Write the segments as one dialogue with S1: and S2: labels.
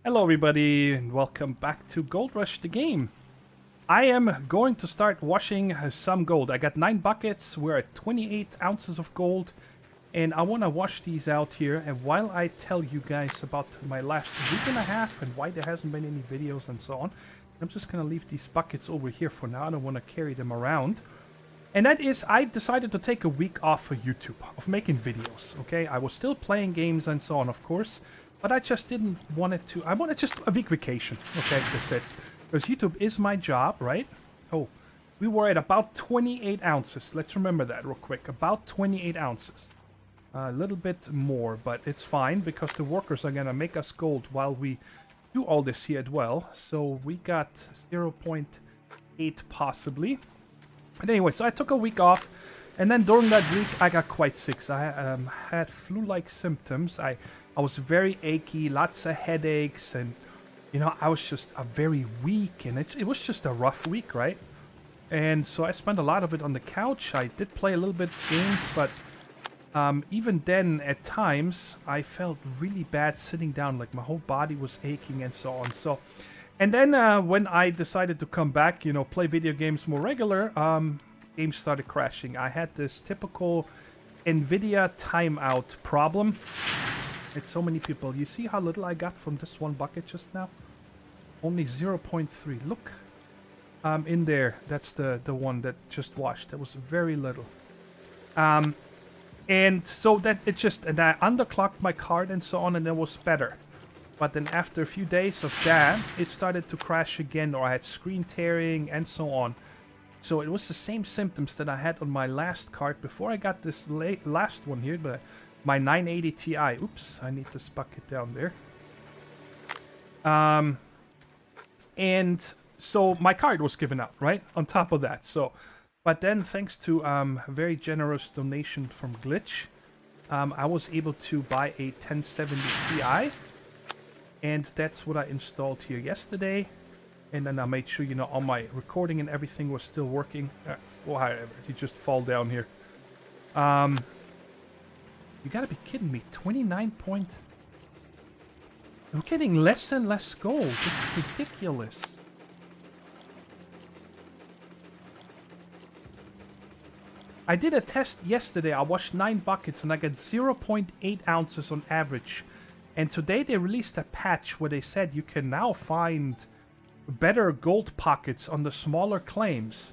S1: Hello everybody and welcome back to Gold Rush the game. I am going to start washing some gold. I got 9 buckets, we're at 28 ounces of gold, and I want to wash these out here. And while I tell you guys about my last week and a half and why there hasn't been any videos and so on, I'm just going to leave these buckets over here for now. I don't want to carry them around. And that is, I decided to take a week off of YouTube, of making videos, okay? I was still playing games and so on, of course, but I just didn't want it to... I wanted just a week vacation, okay? That's it. Because YouTube is my job, right? Oh, we were at about 28 ounces. Let's remember that real quick. About 28 ounces. A little bit more, but it's fine because the workers are going to make us gold while we do all this here as well. So we got 0.8 possibly. But anyway, so I took a week off, and then during that week I got quite sick. So I had flu-like symptoms. I was very achy, lots of headaches, and you know, I was just very weak, and it was just a rough week, right? And so I spent a lot of it on the couch. I did play a little bit games, but even then, at times, I felt really bad sitting down. Like my whole body was aching and so on. So. And then when I decided to come back, you know, play video games more regular, games started crashing. I had this typical NVIDIA timeout problem. It's so many people. You see how little I got from this one bucket just now? Only 0.3. Look, in there. That's the one that just washed. That was very little. And so that it just... And I underclocked my card and so on, and it was better. But then after a few days of that, it started to crash again, or I had screen tearing and so on. So it was the same symptoms that I had on my last card before I got this last one here, but my 980 Ti. Oops, I need this bucket down there. And so my card was given out, right? On top of that. So, but then thanks to a very generous donation from Glitch, I was able to buy a 1070 Ti. And that's what I installed here yesterday. And then I made sure, you know, all my recording and everything was still working. Whatever, you just fall down here. You gotta be kidding me. 29 point... I'm getting less and less gold. This is ridiculous. I did a test yesterday. I washed 9 buckets and I got 0.8 ounces on average. And today they released a patch where they said you can now find better gold pockets on the smaller claims.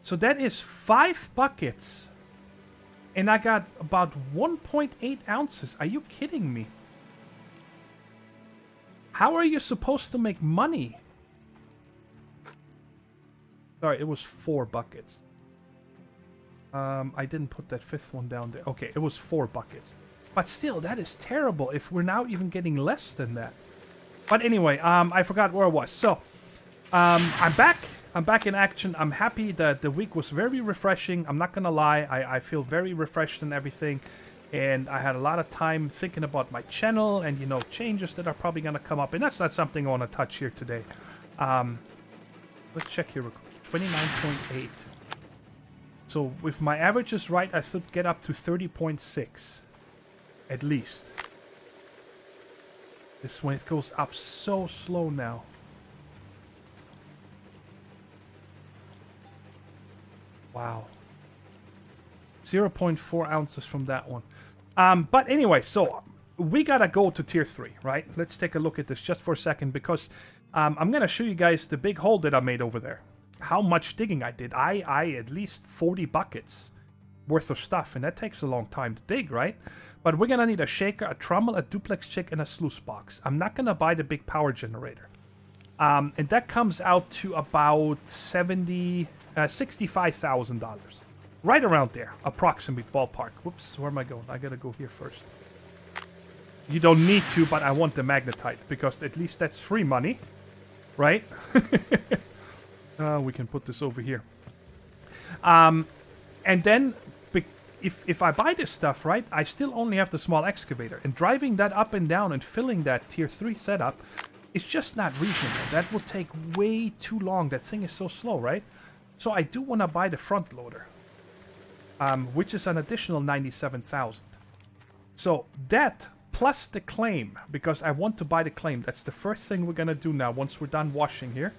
S1: So that is 5 buckets. And I got about 1.8 ounces. Are you kidding me? How are you supposed to make money? Sorry, it was 4 buckets. I didn't put that 5th one down there. Okay, it was 4 buckets. But still, that is terrible if we're now even getting less than that. But anyway, I forgot where I was. So, I'm back. I'm back in action. I'm happy that the week was very refreshing. I'm not going to lie. I feel very refreshed and everything. And I had a lot of time thinking about my channel and, you know, changes that are probably going to come up. And that's not something I want to touch here today. Let's check here real quick. 29.8. So, if my average is right, I should get up to 30.6. At least. This one, it goes up so slow now. Wow. 0.4 ounces from that one. But anyway, so we gotta go to tier 3, right? Let's take a look at this just for a second because I'm gonna show you guys the big hole that I made over there. How much digging I did. I at least 40 buckets worth of stuff, and that takes a long time to dig, right? But we're gonna need a shaker, a trommel, a duplex chick, and a sluice box. I'm not gonna buy the big power generator. And that comes out to about $65,000. Right around there, approximate ballpark. Whoops, where am I going? I gotta go here first. You don't need to, but I want the magnetite, because at least that's free money, right? We can put this over here. And then, if I buy this stuff, right, I still only have the small excavator. And driving that up and down and filling that tier 3 setup is just not reasonable. That will take way too long. That thing is so slow, right? So I do want to buy the front loader, which is an additional 97,000. So that plus the claim, because I want to buy the claim. That's the first thing we're gonna do now once we're done washing here.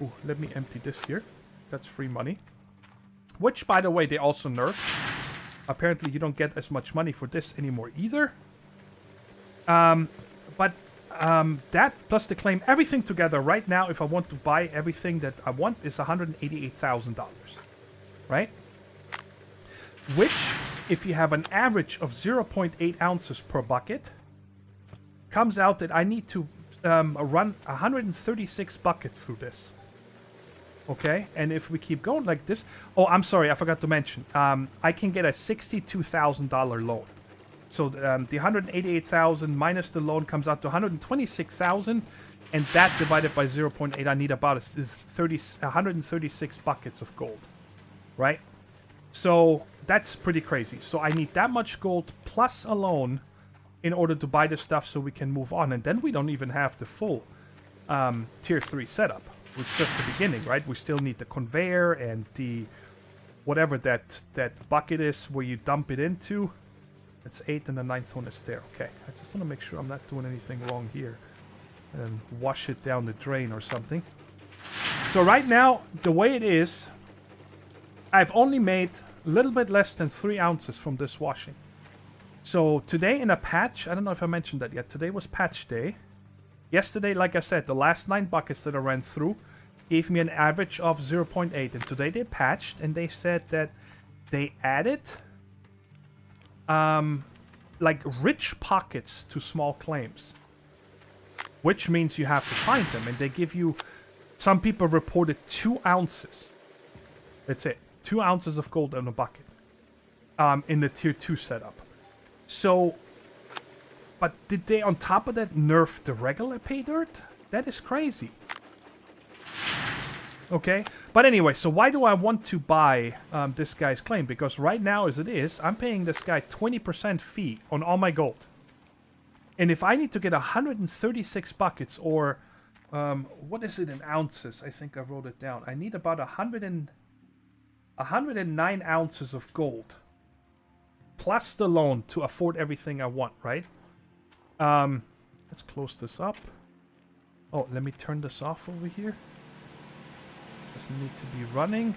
S1: Ooh, let me empty this here. That's free money. Which, by the way, they also nerfed. Apparently, you don't get as much money for this anymore either. But that plus the claim, everything together right now, if I want to buy everything that I want, is $188,000. Right? Which, if you have an average of 0.8 ounces per bucket, comes out that I need to run 136 buckets through this. Okay, and if we keep going like this... Oh, I'm sorry, I forgot to mention. I can get a $62,000 loan. So the $188,000 minus the loan comes out to $126,000, and that divided by 0.8, I need about 136 buckets of gold. Right? So that's pretty crazy. So I need that much gold plus a loan in order to buy the stuff so we can move on. And then we don't even have the full tier 3 setup. It's just the beginning, right? We still need the conveyor and the whatever that bucket is where you dump it into. It's 8 and the 9th one is there. Okay, I just want to make sure I'm not doing anything wrong here. And wash it down the drain or something. So right now, the way it is, I've only made a little bit less than 3 ounces from this washing. So today in a patch, I don't know if I mentioned that yet. Today was patch day. Yesterday, like I said, the last 9 buckets that I ran through gave me an average of 0.8. And today they patched and they said that they added like rich pockets to small claims. Which means you have to find them. And they give you, some people reported 2 ounces. That's it. 2 ounces of gold in a bucket. In the tier 2 setup. So... But did they, on top of that, nerf the regular pay dirt? That is crazy. Okay, but anyway, so why do I want to buy this guy's claim? Because right now, as it is, I'm paying this guy 20% fee on all my gold. And if I need to get 136 buckets, or what is it in ounces? I think I wrote it down. I need about 109 ounces of gold. Plus the loan to afford everything I want, right? Let's close this up. Oh, let me turn this off over here. Doesn't need to be running.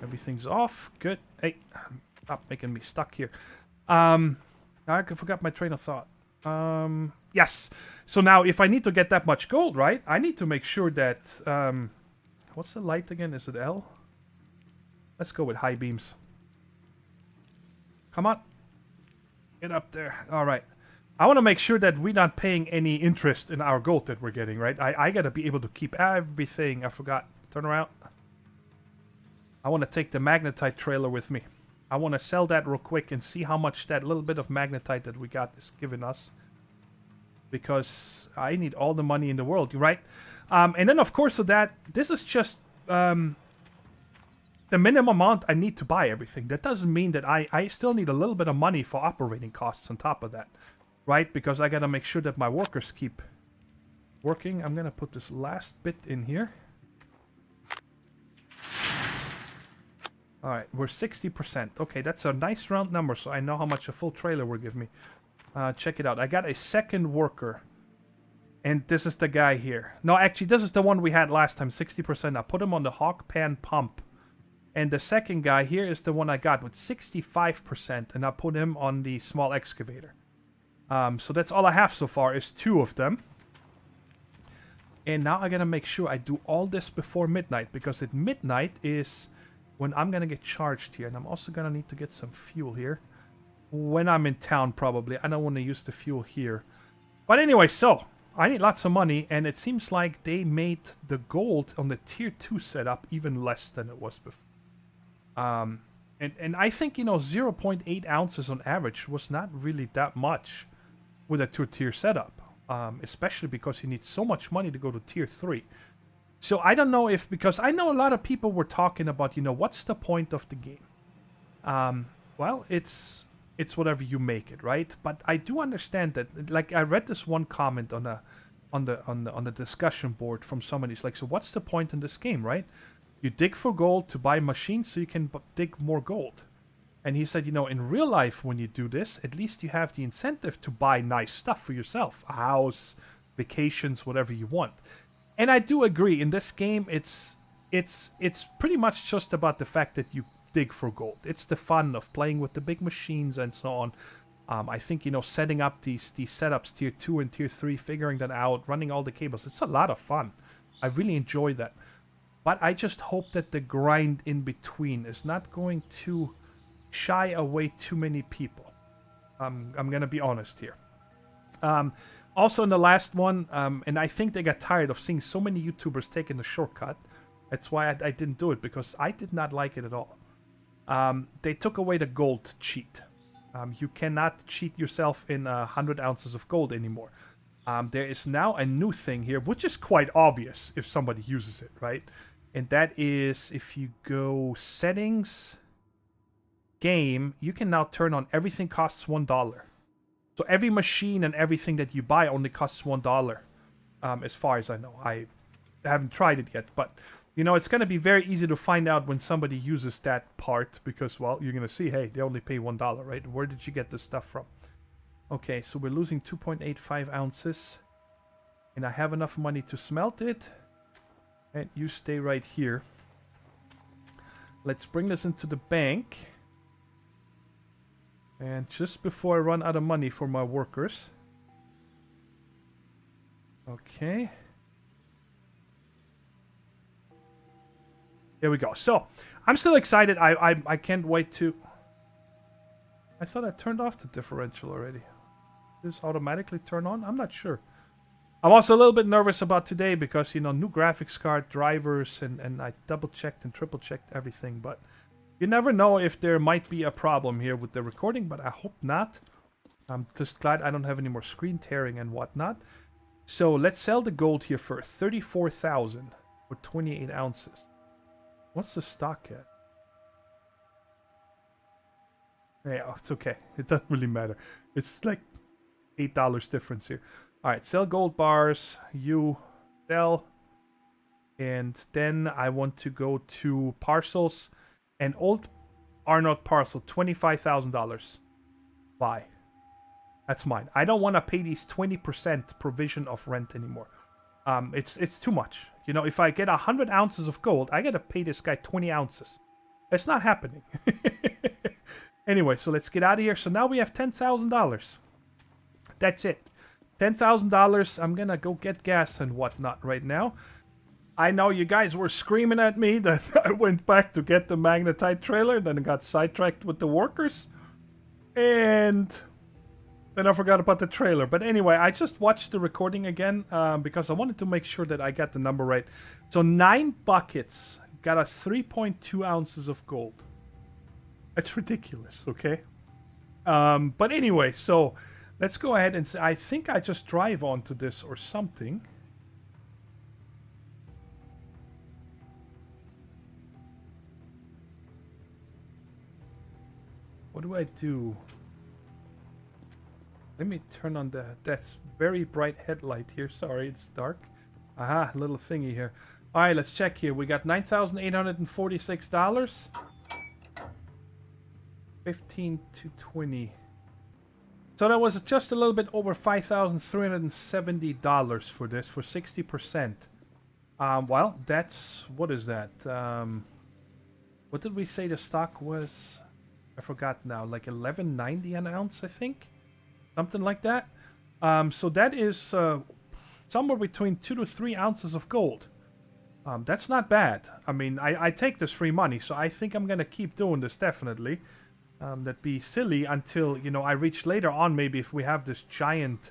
S1: Everything's off. Good. Hey, stop making me stuck here. I forgot my train of thought. Yes. So now, if I need to get that much gold, right? I need to make sure that, what's the light again? Is it L? Let's go with high beams. Come on. Get up there. All right. I want to make sure that we're not paying any interest in our gold that we're getting, right? I got to be able to keep everything. I forgot. Turn around. I want to take the magnetite trailer with me. I want to sell that real quick and see how much that little bit of magnetite that we got is giving us. Because I need all the money in the world, right? And then, of course, so that this is just... the minimum amount I need to buy everything. That doesn't mean that I still need a little bit of money for operating costs on top of that. Right? Because I gotta make sure that my workers keep working. I'm gonna put this last bit in here. Alright, we're 60%. Okay, that's a nice round number, so I know how much a full trailer will give me. Check it out. I got a second worker. And this is the guy here. No, actually, this is the one we had last time, 60%. I put him on the hawk pan pump. And the second guy here is the one I got with 65%, and I put him on the small excavator. So that's all I have so far, is 2 of them. And now I gotta make sure I do all this before midnight, because at midnight is when I'm gonna get charged here. And I'm also gonna need to get some fuel here. When I'm in town, probably. I don't want to use the fuel here. But anyway, so... I need lots of money, and it seems like they made the gold on the tier 2 setup even less than it was before. And I think, you know, 0.8 ounces on average was not really that much with a 2-tier setup. Especially because you need so much money to go to tier 3. So I don't know if, because I know a lot of people were talking about, you know, what's the point of the game? Well, it's whatever you make it, right? But I do understand that, like, I read this one comment on the discussion board from somebody. It's like, so what's the point in this game, right? You dig for gold to buy machines so you can dig more gold. And he said, you know, in real life, when you do this, at least you have the incentive to buy nice stuff for yourself. A house, vacations, whatever you want. And I do agree. In this game, it's pretty much just about the fact that you dig for gold. It's the fun of playing with the big machines and so on. I think, you know, setting up these setups, tier 2 and tier 3, figuring that out, running all the cables, it's a lot of fun. I really enjoy that. But I just hope that the grind in between is not going to shy away too many people. I'm going to be honest here. Also in the last one, and I think they got tired of seeing so many YouTubers taking the shortcut. That's why I didn't do it, because I did not like it at all. They took away the gold cheat. You cannot cheat yourself in 100 ounces of gold anymore. There is now a new thing here, which is quite obvious if somebody uses it, right? And that is if you go settings, game, you can now turn on everything costs $1. So every machine and everything that you buy only costs $1, as far as I know. I haven't tried it yet, but you know, it's going to be very easy to find out when somebody uses that part because, well, you're going to see, hey, they only pay $1, right? Where did you get this stuff from? Okay, so we're losing 2.85 ounces. And I have enough money to smelt it. And you stay right here. Let's bring this into the bank. And just before I run out of money for my workers. Okay. Here we go. So, I'm still excited. I can't wait to... I thought I turned off the differential already. Did this automatically turn on? I'm not sure. I'm also a little bit nervous about today because, you know, new graphics card, drivers, and I double-checked and triple-checked everything. But you never know if there might be a problem here with the recording, but I hope not. I'm just glad I don't have any more screen tearing and whatnot. So, let's sell the gold here first. 34,000 for 28 ounces. What's the stock at? Yeah, it's okay. It doesn't really matter. It's like $8 difference here. Alright, sell gold bars. You sell. And then I want to go to parcels. And old Arnold parcel, $25,000. Buy. That's mine. I don't want to pay these 20% provision of rent anymore. It's too much. You know, if I get 100 ounces of gold, I gotta pay this guy 20 ounces. It's not happening. Anyway, so let's get out of here. So now we have $10,000. That's it. $10,000. I'm gonna go get gas and whatnot right now. I know you guys were screaming at me that I went back to get the magnetite trailer, then I got sidetracked with the workers. And then I forgot about the trailer. But anyway, I just watched the recording again because I wanted to make sure that I got the number right. So 9 buckets got us 3.2 ounces of gold. That's ridiculous, okay? But anyway, so let's go ahead and say, I think I just drive onto this or something. What do I do? Let me turn on that's very bright headlight here. Sorry, it's dark. Aha, little thingy here. All right, let's check here. We got $9,846. 15 to 20. So that was just a little bit over $5,370 for this, for 60%. Well, that's, what is that? What did we say the stock was? I forgot now, like $11.90 an ounce, I think. Something like that. So that is somewhere between 2 to 3 ounces of gold. That's not bad. I mean, I take this free money, so I think I'm going to keep doing this, definitely. That'd be silly until, you know, I reach later on, maybe if we have this giant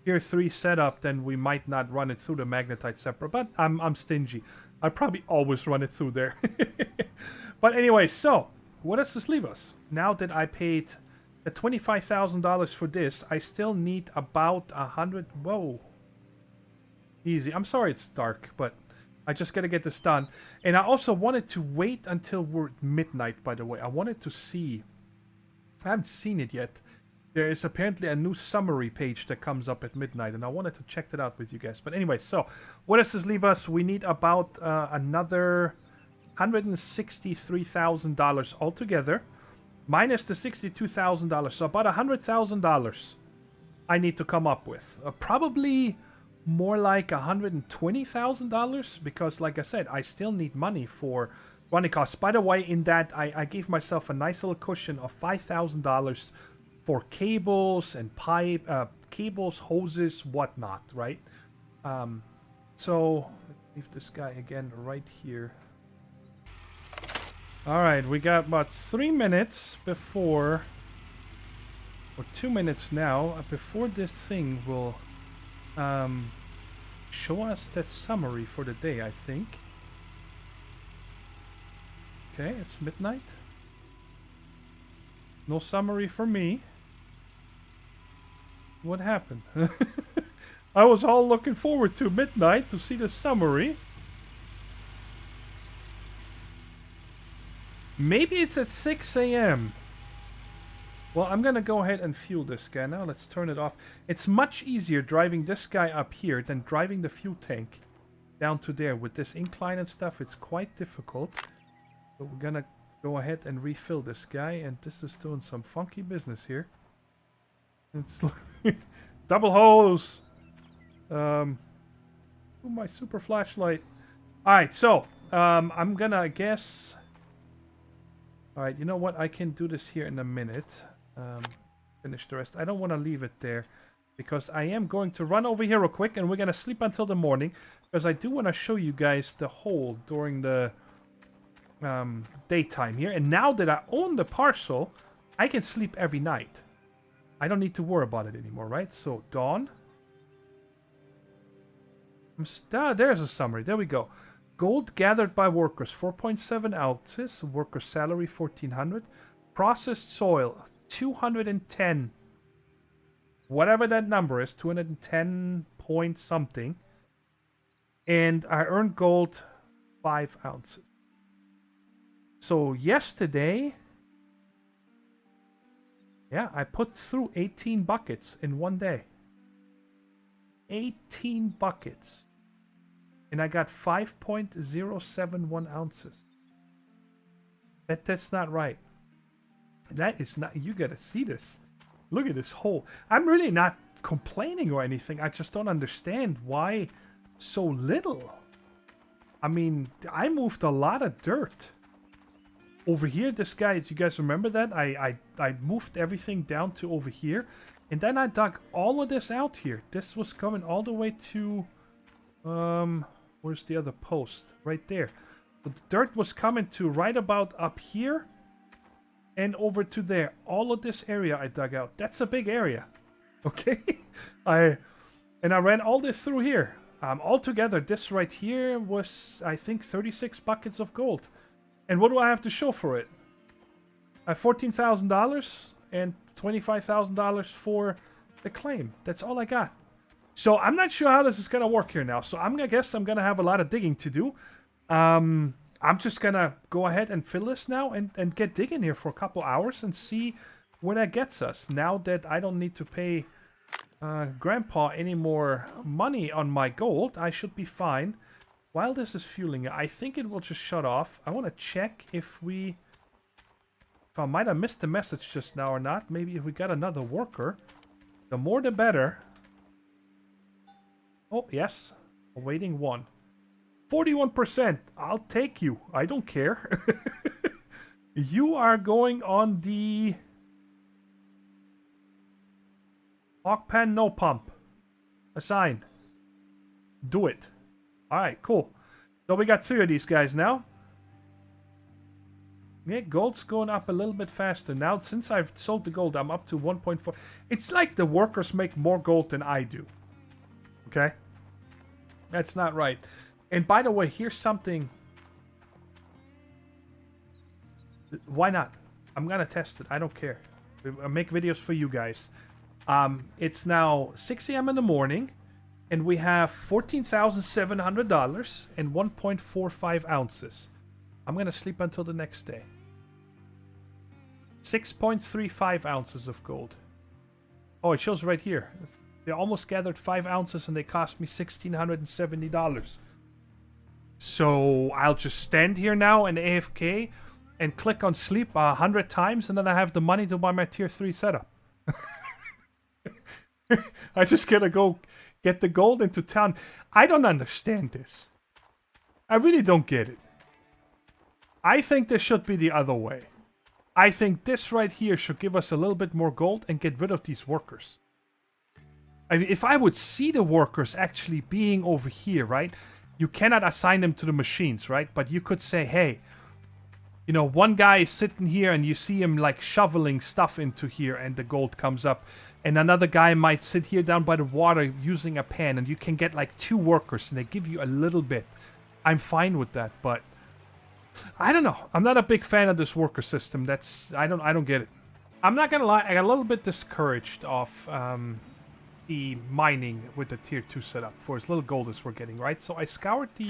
S1: tier 3 setup, then we might not run it through the magnetite separate. But I'm stingy. I probably always run it through there. But anyway, so what does this leave us? Now that I paid the $25,000 for this, I still need about 100. Whoa. Easy. I'm sorry it's dark, but I just gotta get this done. And I also wanted to wait until we're midnight, by the way. I wanted to see. I haven't seen it yet. There is apparently a new summary page that comes up at midnight, and I wanted to check that out with you guys. But anyway, so what does this leave us? We need about another $163,000 altogether. minus the $62,000. So about $100,000 I need to come up with. Probably more like $120,000 because, like I said, I still need money for running costs. By the way, in that, I gave myself a nice little cushion of $5,000 for cables and cables, hoses, whatnot, right? So, let's leave this guy again right here. Alright, we got about 3 minutes before, or 2 minutes now, before this thing will show us that summary for the day, I think. Okay, it's midnight. No summary for me. What happened? I was all looking forward to midnight to see the summary. Maybe it's at 6 a.m. Well, I'm gonna go ahead and fuel this guy now. Let's turn it off. It's much easier driving this guy up here than driving the fuel tank down to there. With this incline and stuff, it's quite difficult. So we're gonna go ahead and refill this guy, and this is doing some funky business here. It's double hose. My super flashlight. Alright, so I'm gonna guess. Alright, you know what? I can do this here in a minute. Finish the rest. I don't want to leave it there because I am going to run over here real quick and we're going to sleep until the morning because I do want to show you guys the hole during the daytime here. And now that I own the parcel, I can sleep every night. I don't need to worry about it anymore, right? So, dawn. There's a summary. There we go. Gold gathered by workers, 4.7 ounces. Worker salary, 1,400. Processed soil, 210. Whatever that number is, 210 point something. And I earned gold, 5 ounces. So yesterday, yeah, I put through 18 buckets in one day. 18 buckets. And I got 5.071 ounces. That's not right. That is not... You gotta see this. Look at this hole. I'm really not complaining or anything. I just don't understand why so little. I mean, I moved a lot of dirt. Over here, this guy... You guys remember that? I moved everything down to over here. And then I dug all of this out here. This was coming all the way to... Where's the other post? Right there. So the dirt was coming to right about up here. And over to there. All of this area I dug out. That's a big area. Okay? I ran all this through here. Altogether, this right here was, I think, 36 buckets of gold. And what do I have to show for it? I have $14,000 and $25,000 for the claim. That's all I got. So I'm not sure how this is going to work here now. So I guess I'm going to have a lot of digging to do. I'm just going to go ahead and fill this now and get digging here for a couple hours and see where that gets us. Now that I don't need to pay Grandpa any more money on my gold, I should be fine. While this is fueling, I think it will just shut off. I want to check if I might have missed the message just now or not. Maybe if we got another worker. The more the better. Oh, yes. Awaiting one. 41%. I'll take you. I don't care. You are going on the... Hawk pan, no pump. Assign. Do it. Alright, cool. So we got 3 of these guys now. Yeah, gold's going up a little bit faster. Now, since I've sold the gold, I'm up to 1.4. It's like the workers make more gold than I do. Okay? That's not right. And by the way, here's something. Why not? I'm gonna test it. I don't care. I make videos for you guys. It's now 6 a.m. in the morning. And we have $14,700 and 1.45 ounces. I'm going to sleep until the next day. 6.35 ounces of gold. Oh, it shows right here. They almost gathered 5 ounces and they cost me $1,670. So I'll just stand here now and AFK and click on sleep 100 times, and then I have the money to buy my tier 3 setup. I just gotta go get the gold into town. I don't understand this. I really don't get it. I think this should be the other way. I think this right here should give us a little bit more gold and get rid of these workers. I mean, if I would see the workers actually being over here, right? You cannot assign them to the machines, right? But you could say, hey, you know, one guy is sitting here and you see him like shoveling stuff into here and the gold comes up. And another guy might sit here down by the water using a pan and you can get like 2 workers and they give you a little bit. I'm fine with that, but I don't know. I'm not a big fan of this worker system. I don't get it. I'm not gonna lie, I got a little bit discouraged of the mining with the tier 2 setup for as little gold as we're getting, right? So I scoured the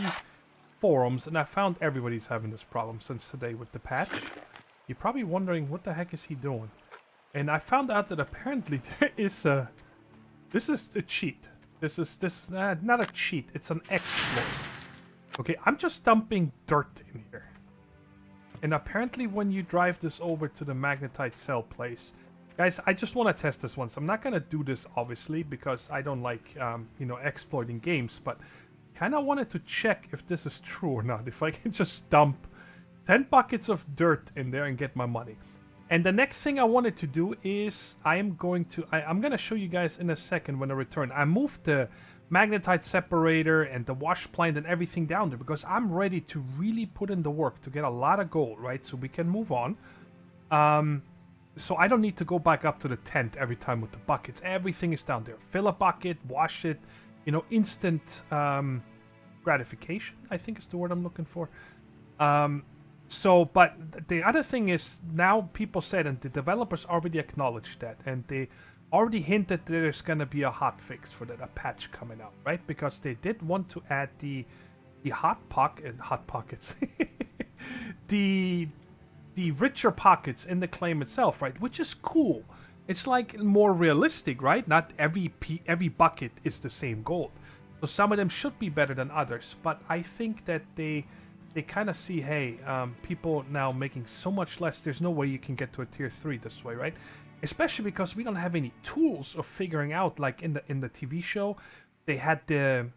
S1: forums and I found everybody's having this problem since today with the patch. You're probably wondering what the heck is he doing? And I found out that apparently there is a... This is a cheat. This is not a cheat, it's an exploit. Okay, I'm just dumping dirt in here. And apparently when you drive this over to the magnetite cell place... Guys, I just want to test this once. I'm not going to do this, obviously, because I don't like, you know, exploiting games. But kind of wanted to check if this is true or not. If I can just dump 10 buckets of dirt in there and get my money. And the next thing I wanted to do is I'm going to show you guys in a second when I return. I moved the magnetite separator and the wash plant and everything down there because I'm ready to really put in the work to get a lot of gold, right? So we can move on. So I don't need to go back up to the tent every time with the buckets. Everything is down there. Fill a bucket, wash it, you know, instant gratification, I think is the word I'm looking for. But the other thing is now people said, and the developers already acknowledged that, and they already hinted that there's going to be a hotfix for that, a patch coming out, right? Because they did want to add the hot pockets, the richer pockets in the claim itself, right? Which is cool. It's like more realistic, right? Not every bucket is the same gold. So some of them should be better than others. But I think that they kind of see, hey, people now making so much less. There's no way you can get to a tier 3 this way, right? Especially because we don't have any tools of figuring out, like in the TV show, they had the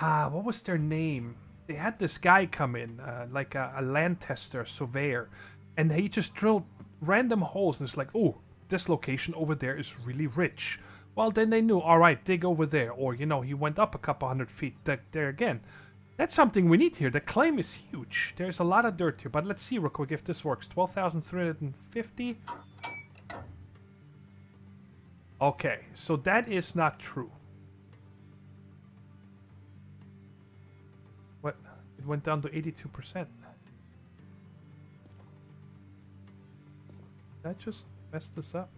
S1: what was their name? They had this guy come in, like a land tester, surveyor, and he just drilled random holes, and it's like, oh, this location over there is really rich. Well, then they knew, all right, dig over there, or, you know, he went up a couple 100 feet there again. That's something we need here. The claim is huge. There's a lot of dirt here, but let's see real quick if this works. 12,350. Okay, so that is not true. What? It went down to 82%. Did I just mess this up?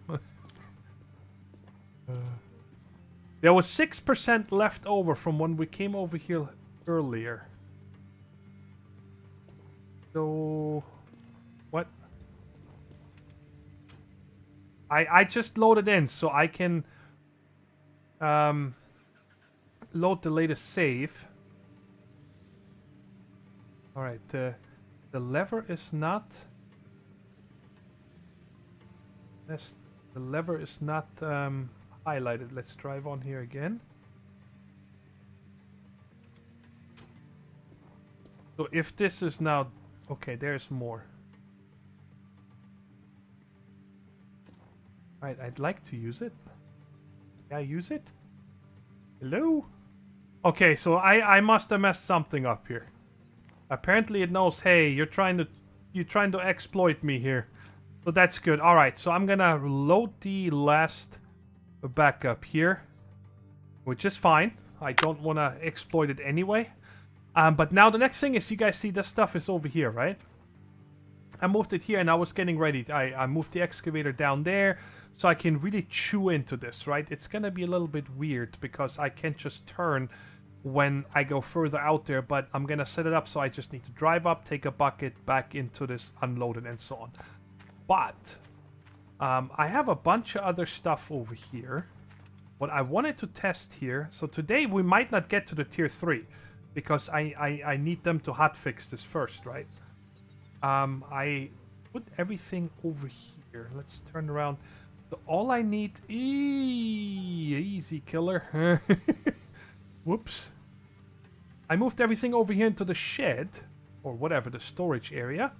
S1: There was 6% left over from when we came over here earlier. So... What? I just loaded in so I can load the latest save. Alright, the lever is not... The lever is not highlighted. Let's drive on here again. So if this is now... Okay, there's more. Alright, I'd like to use it. Can I use it? Hello? Okay, so I must have messed something up here. Apparently it knows, hey, you're trying to exploit me here. So that's good. Alright, so I'm gonna load the last backup here. Which is fine. I don't want to exploit it anyway. But now the next thing is, you guys see this stuff is over here, right? I moved it here and I was getting ready. I moved the excavator down there so I can really chew into this, right? It's gonna be a little bit weird because I can't just turn when I go further out there, but I'm gonna set it up so I just need to drive up, take a bucket, back into this, unload it, and so on. But I have a bunch of other stuff over here. What I wanted to test here, so today we might not get to the tier 3 because I need them to hotfix this first, right? I put everything over here. Let's turn around. So all I need... Easy killer. Whoops. I moved everything over here into the shed. Or whatever, the storage area.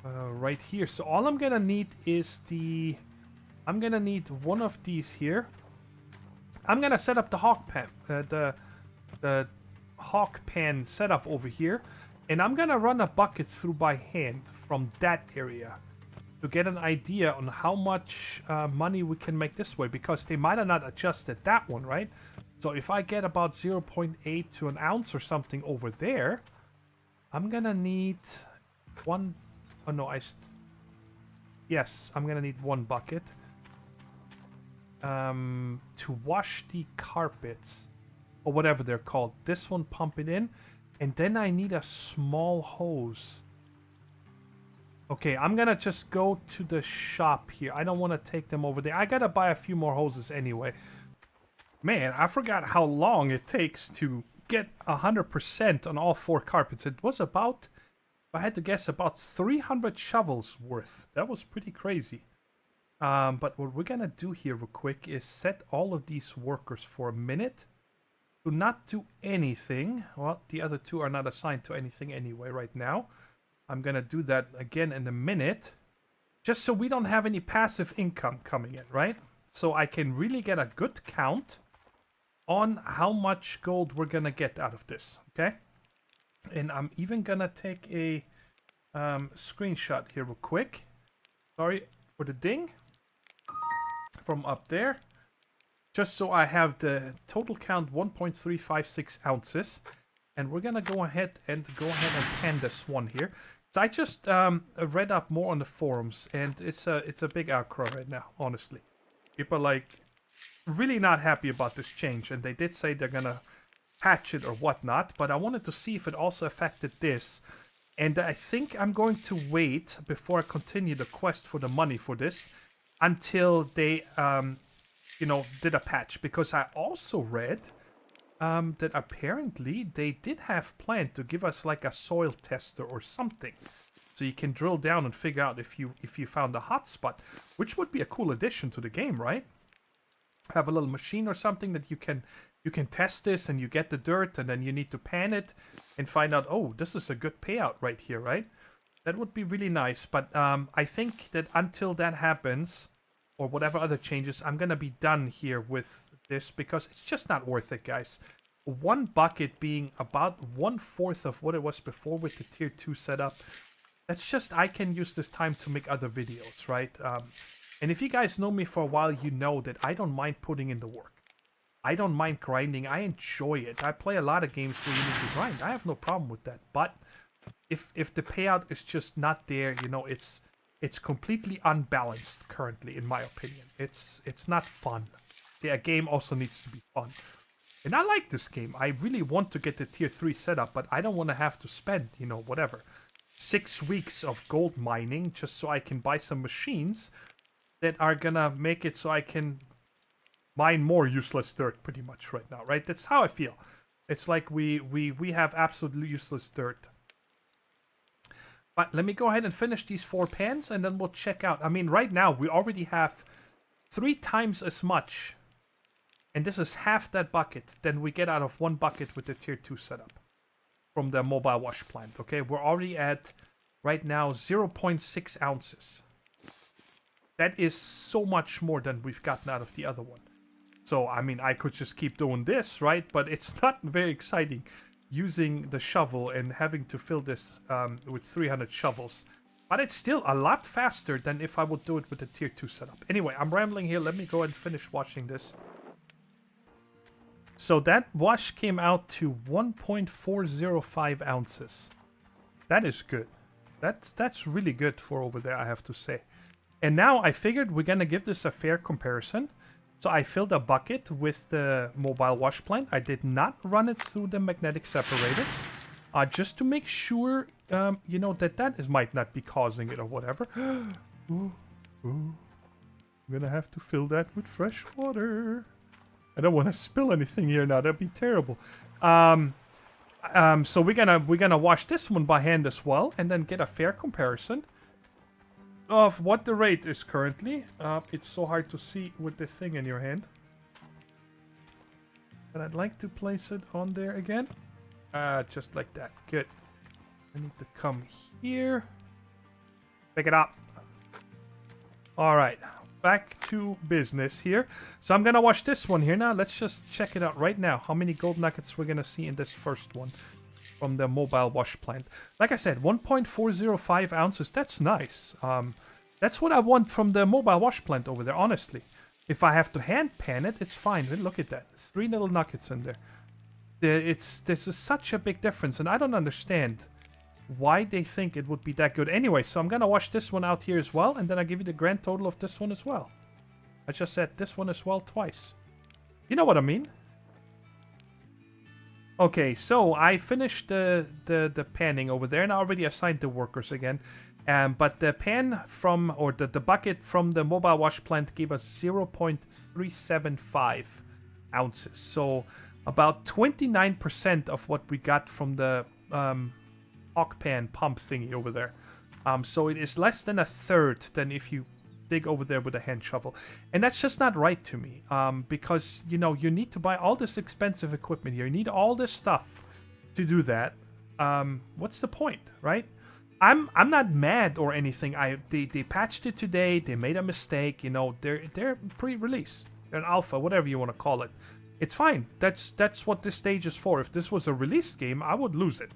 S1: Right here. So all I'm gonna need is the... I'm gonna need one of these here. I'm gonna set up the hawk pan, the hawk pan setup over here, and I'm gonna run a bucket through by hand from that area to get an idea on how much money we can make this way, because they might have not adjusted that one, right? So if I get about 0.8 to an ounce or something over there, I'm gonna need one. Oh no, yes, I'm gonna need one bucket. To wash the carpets or whatever they're called. This one, pump it in, and then I need a small hose. Okay, I'm gonna just go to the shop here. I don't want to take them over there. I gotta buy a few more hoses anyway. Man, I forgot how long it takes to get 100% on all 4 carpets. It was about, if I had to guess, about 300 shovels worth. That was pretty crazy. But what we're gonna do here real quick is set all of these workers for a minute to not do anything. Well, the other 2 are not assigned to anything anyway right now. I'm gonna do that again in a minute, just so we don't have any passive income coming in, right? So I can really get a good count on how much gold we're gonna get out of this, okay? And I'm even gonna take a screenshot here real quick. Sorry for the ding. From up there, just so I have the total count 1.356 ounces, and we're gonna go ahead and pan this one here. So I just read up more on the forums, and it's a big outcry right now. Honestly, people are like really not happy about this change, and they did say they're gonna patch it or whatnot. But I wanted to see if it also affected this, and I think I'm going to wait before I continue the quest for the money for this until they, you know, did a patch. Because I also read that apparently they did have planned to give us like a soil tester or something, so you can drill down and figure out if you found a hotspot, which would be a cool addition to the game, right? Have a little machine or something that you can test this, and you get the dirt, and then you need to pan it and find out, oh, this is a good payout right here, right? That would be really nice. But I think that until that happens, or whatever other changes, I'm gonna be done here with this, because it's just not worth it, guys. One bucket being about 1/4 of what it was before with the tier 2 setup. That's just, I can use this time to make other videos, right? And if you guys know me for a while, you know that I don't mind putting in the work. I don't mind grinding. I enjoy it. I play a lot of games where you need to grind. I have no problem with that. But if the payout is just not there, you know, it's completely unbalanced currently, in my opinion. It's not fun. The game also needs to be fun. And I like this game. I really want to get the tier 3 setup, but I don't want to have to spend, you know, whatever, 6 weeks of gold mining just so I can buy some machines that are gonna make it so I can mine more useless dirt pretty much right now, right? That's how I feel. It's like we have absolutely useless dirt. But let me go ahead and finish these 4 pans, and then we'll check out. I mean, right now we already have 3 times as much, and this is half that bucket than we get out of one bucket with the tier 2 setup from the mobile wash plant. Okay, we're already at right now 0.6 ounces. That is so much more than we've gotten out of the other one. So, I mean, I could just keep doing this, right? But it's not very exciting using the shovel and having to fill this with 300 shovels. But it's still a lot faster than if I would do it with the tier 2 setup. Anyway, I'm rambling here. Let me go and finish washing this. So that wash came out to 1.405 ounces. That is good. That's really good for over there, I have to say. And now I figured we're going to give this a fair comparison. So I filled a bucket with the mobile wash plant. I did not run it through the magnetic separator. Just to make sure, you know, that might not be causing it or whatever. Ooh. I'm going to have to fill that with fresh water. I don't want to spill anything here now. That'd be terrible. So we're gonna wash this one by hand as well, and then get a fair comparison of what the rate is currently. It's so hard to see with the thing in your hand. And I'd like to place it on there again. Just like that. Good. I need to come here. Pick it up. Alright. Back to business here. So I'm gonna wash this one here now. Let's just check it out right now. How many gold nuggets we're gonna see in this first one from the mobile wash plant. Like I said, 1.405 ounces. That's nice. That's what I want from the mobile wash plant over there, honestly. If I have to hand pan it, it's fine. Look at that. 3 little nuggets in there. This is such a big difference, and I don't understand why they think it would be that good. Anyway, so I'm gonna wash this one out here as well, and then I'll give you the grand total of this one as well. I just said this one as well twice. You know what I mean? Okay, so I finished the panning over there, and I already assigned the workers again. But the pan from, or the bucket from the mobile wash plant gave us 0.375 ounces. So about 29% of what we got from the hawk pan pump thingy over there. So it is less than a third than if you dig over there with a hand shovel. And that's just not right to me. Because, you know, you need to buy all this expensive equipment here. You need all this stuff to do that. What's the point, right? I'm not mad or anything. They patched it today. They made a mistake. You know, they're pre-release. They're an alpha, whatever you want to call it. It's fine. That's what this stage is for. If this was a released game, I would lose it.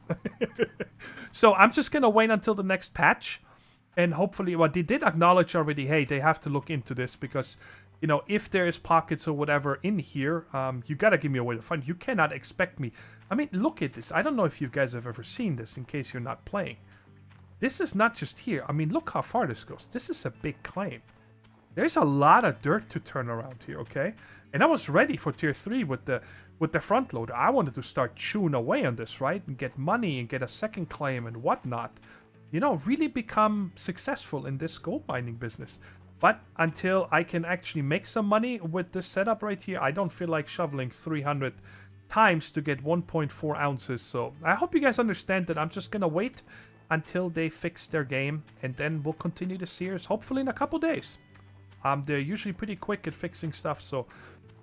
S1: So I'm just gonna wait until the next patch, and hopefully, well, they did acknowledge already. Hey, they have to look into this because, you know, if there is pockets or whatever in here, you gotta give me a way to find. You cannot expect me. I mean, look at this. I don't know if you guys have ever seen this. In case you're not playing. This is not just here. I mean, look how far this goes. This is a big claim. There's a lot of dirt to turn around here, okay? And I was ready for tier 3 with the front loader. I wanted to start chewing away on this, right? And get money and get a second claim and whatnot. You know, really become successful in this gold mining business. But until I can actually make some money with this setup right here, I don't feel like shoveling 300 times to get 1.4 ounces. So I hope you guys understand that I'm just going to wait until they fix their game, and then we'll continue the series, hopefully in a couple days. They're usually pretty quick at fixing stuff, so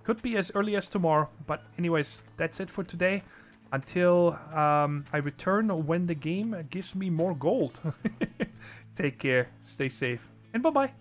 S1: could be as early as tomorrow. But anyways, that's it for today. Until I return when the game gives me more gold. Take care, stay safe, and bye-bye.